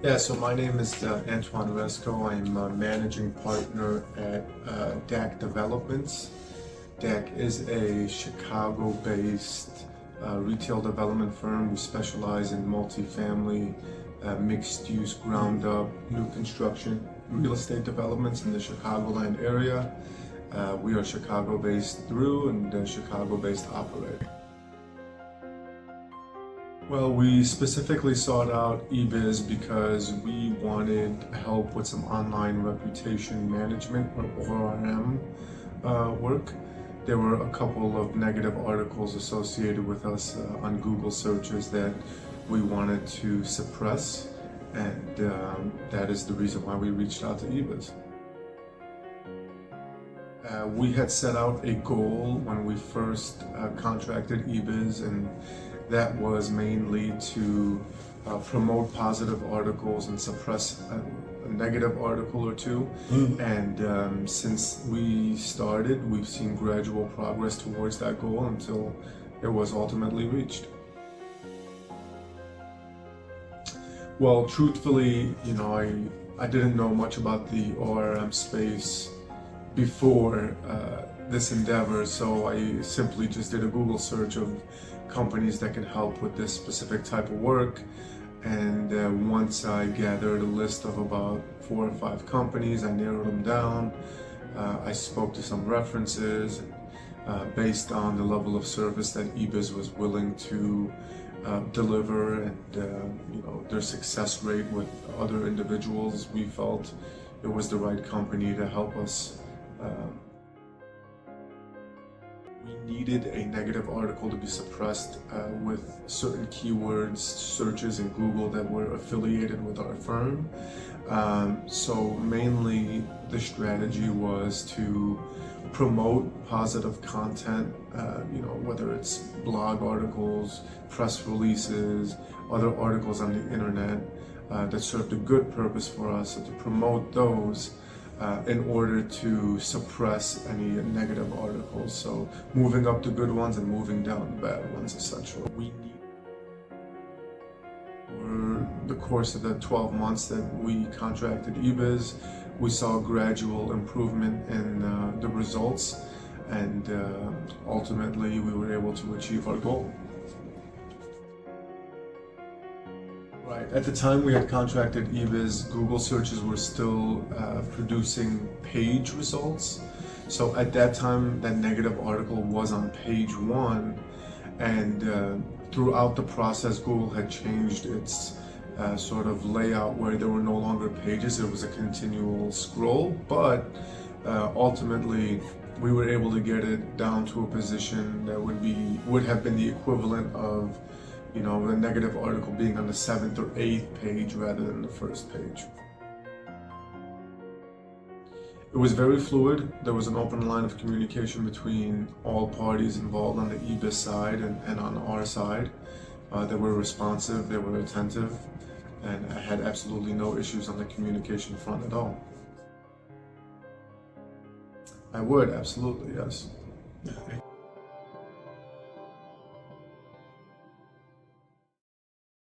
Yeah, so my name is Antoine Resco. I'm a managing partner at DAC Developments. DAC is a Chicago-based retail development firm. We specialize in multifamily, mixed-use, ground-up, new construction, real estate developments in the Chicagoland area. We are Chicago-based through and Chicago-based operator. Well, we specifically sought out eBiz because we wanted help with some online reputation management or ORM work. There were a couple of negative articles associated with us on Google searches that we wanted to suppress, and that is the reason why we reached out to eBiz. We had set out a goal when we first contracted eBiz, and that was mainly to promote positive articles and suppress a negative article or two. And since we started, we've seen gradual progress towards that goal until it was ultimately reached. Well, truthfully, I didn't know much about the ORM space before this endeavor, so I simply just did a Google search of companies that can help with this specific type of work. And once I gathered a list of about 4 or 5 companies, I narrowed them down. I spoke to some references based on the level of service that eBiz was willing to deliver, and their success rate with other individuals. We felt it was the right company to help us. We needed a negative article to be suppressed with certain keywords, searches in Google that were affiliated with our firm. So mainly the strategy was to promote positive content, whether it's blog articles, press releases, other articles on the internet that served a good purpose for us, and to promote those in order to suppress any negative articles. So moving up the good ones and moving down the bad ones, essentially. We need, over the course of the 12 months that we contracted eBiz, we saw gradual improvement in the results, and ultimately we were able to achieve our goal. Right. At the time we had contracted eBiz, Google searches were still producing page results. So at that time, that negative article was on page 1, and throughout the process, Google had changed its sort of layout where there were no longer pages. It was a continual scroll, but ultimately we were able to get it down to a position that would have been the equivalent of the negative article being on the 7th or 8th page rather than the first page. It was very fluid. There was an open line of communication between all parties involved on the eBiz side and on our side. They were responsive, they were attentive, and I had absolutely no issues on the communication front at all. I would, absolutely, yes.